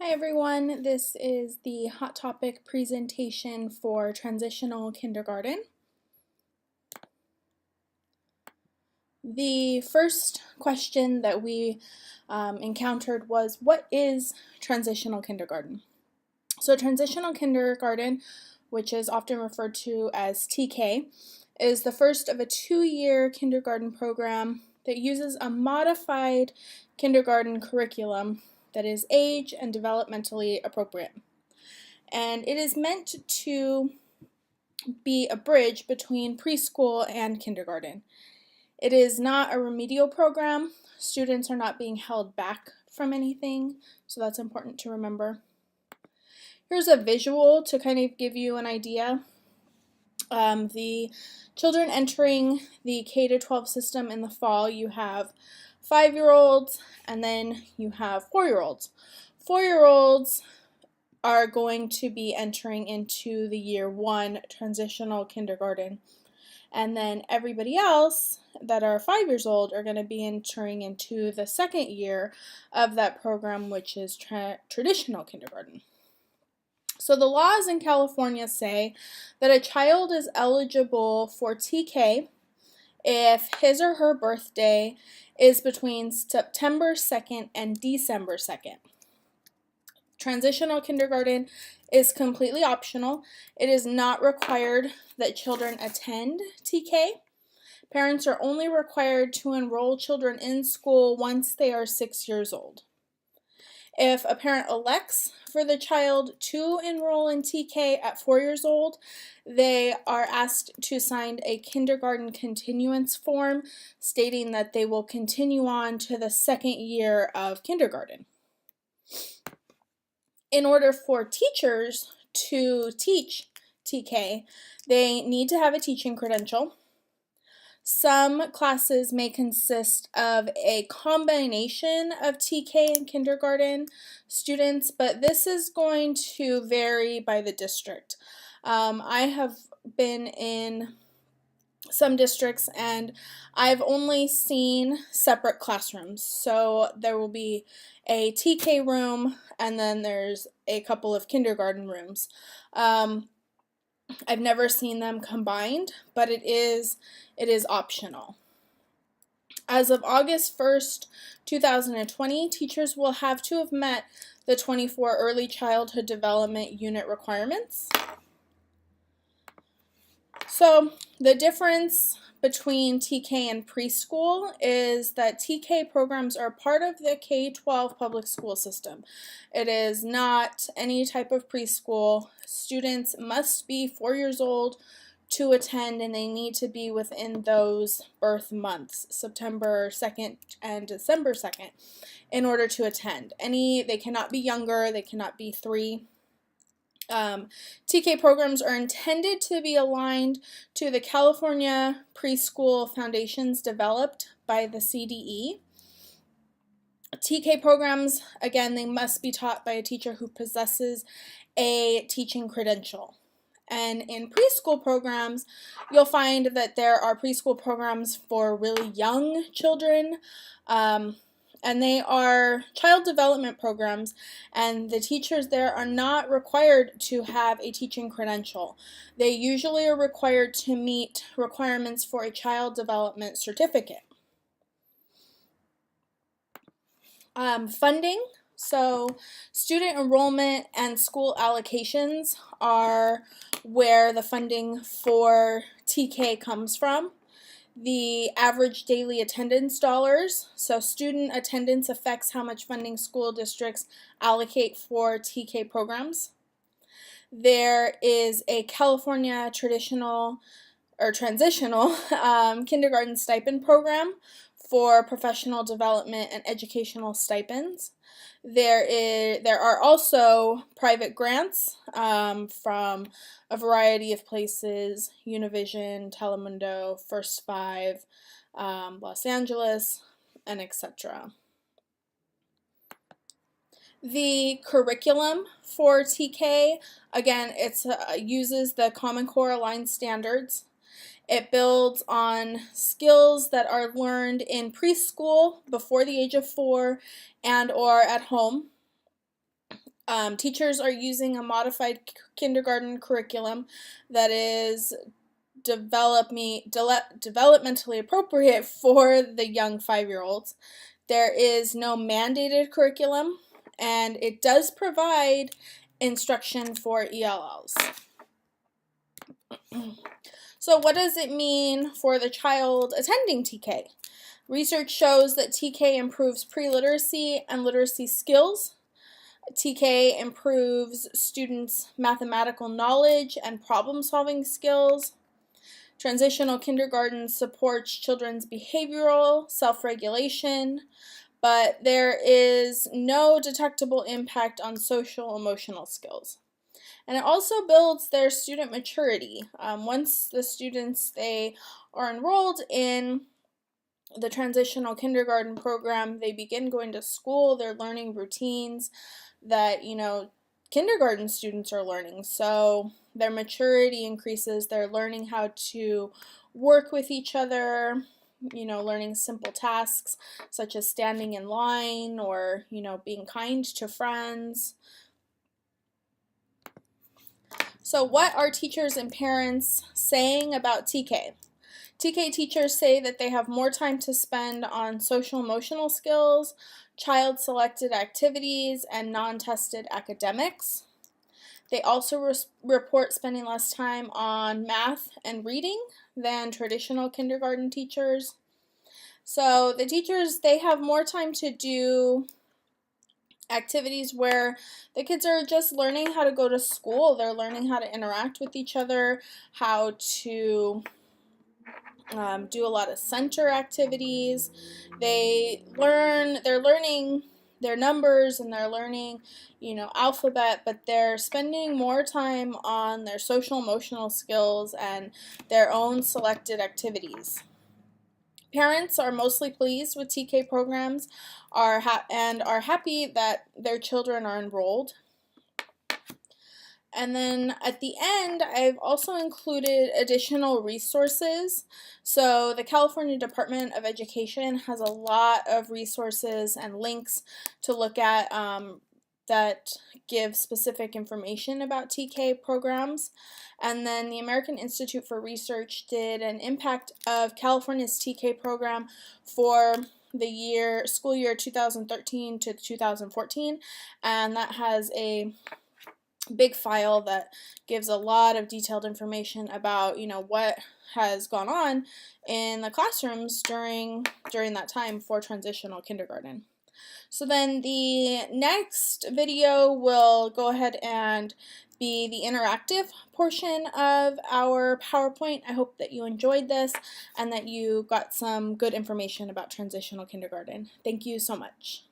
Hi everyone, this is the Hot Topic presentation for Transitional Kindergarten. The first question that we encountered was, what is Transitional Kindergarten? So Transitional Kindergarten, which is often referred to as TK, is the first of a 2-year kindergarten program that uses a modified kindergarten curriculum that is age and developmentally appropriate. And it is meant to be a bridge between preschool and kindergarten. It is not a remedial program. Students are not being held back from anything, so that's important to remember. Here's a visual to kind of give you an idea. The children entering the K-12 system in the fall, you have 5-year-olds and then you have 4-year-olds. 4-year-olds are going to be entering into the year 1 transitional kindergarten. And then everybody else that are 5 years old are going to be entering into the second year of that program, which is traditional kindergarten. So the laws in California say that a child is eligible for TK if his or her birthday is between September 2nd and December 2nd. Transitional kindergarten is completely optional. It is not required that children attend TK. Parents are only required to enroll children in school once they are 6 years old. If a parent elects for the child to enroll in TK at 4 years old, they are asked to sign a kindergarten continuance form stating that they will continue on to the second year of kindergarten. In order for teachers to teach TK, they need to have a teaching credential. Some classes may consist of a combination of TK and kindergarten students, but this is going to vary by the district. I have been in some districts and I've only seen separate classrooms. So there will be a TK room and then there's a couple of kindergarten rooms. I've never seen them combined, but it is optional. As of August 1st, 2020, teachers will have to have met the 24 Early Childhood Development Unit requirements. So the difference between TK and preschool is that TK programs are part of the K-12 public school system. It is not any type of preschool. Students must be 4 years old to attend, and they need to be within those birth months, September 2nd and December 2nd, in order to attend. They cannot be younger, they cannot be 3. TK programs are intended to be aligned to the California Preschool Foundations developed by the CDE. TK programs, again, they must be taught by a teacher who possesses a teaching credential. And in preschool programs, you'll find that there are preschool programs for really young children, and they are child development programs, and the teachers there are not required to have a teaching credential. They usually are required to meet requirements for a child development certificate. Funding. So student enrollment and school allocations are where the funding for TK comes from. The average daily attendance dollars. So student attendance affects how much funding school districts allocate for TK programs. There is a California traditional or transitional kindergarten stipend program for professional development and educational stipends. There are also private grants from a variety of places: Univision, Telemundo, First Five, Los Angeles, and etc. The curriculum for TK, again, it uses the Common Core Aligned Standards. It builds on skills that are learned in preschool before the age of 4 and or at home. Teachers are using a modified kindergarten curriculum that is developmentally appropriate for the young 5-year-olds. There is no mandated curriculum, and it does provide instruction for ELLs. So what does it mean for the child attending TK? Research shows that TK improves pre-literacy and literacy skills. TK improves students' mathematical knowledge and problem-solving skills. Transitional kindergarten supports children's behavioral self-regulation, but there is no detectable impact on social emotional skills. And it also builds their student maturity. Once the students they are enrolled in the transitional kindergarten program, they begin going to school, they're learning routines that, kindergarten students are learning. So their maturity increases, they're learning how to work with each other, learning simple tasks such as standing in line or, being kind to friends. So what are teachers and parents saying about TK? TK teachers say that they have more time to spend on social emotional skills, child-selected activities, and non-tested academics. They also report spending less time on math and reading than traditional kindergarten teachers. So the teachers, they have more time to do activities where the kids are just learning how to go to school. They're learning how to interact with each other, how to do a lot of center activities. They're learning their numbers and they're learning, alphabet, but they're spending more time on their social emotional skills and their own selected activities. Parents are mostly pleased with TK programs and are happy that their children are enrolled. And then at the end, I've also included additional resources. So the California Department of Education has a lot of resources and links to look at that give specific information about TK programs. And then the American Institute for Research did an impact of California's TK program for the school year 2013 to 2014, and that has a big file that gives a lot of detailed information about what has gone on in the classrooms during that time for transitional kindergarten. So then the next video will go ahead and be the interactive portion of our PowerPoint. I hope that you enjoyed this and that you got some good information about transitional kindergarten. Thank you so much.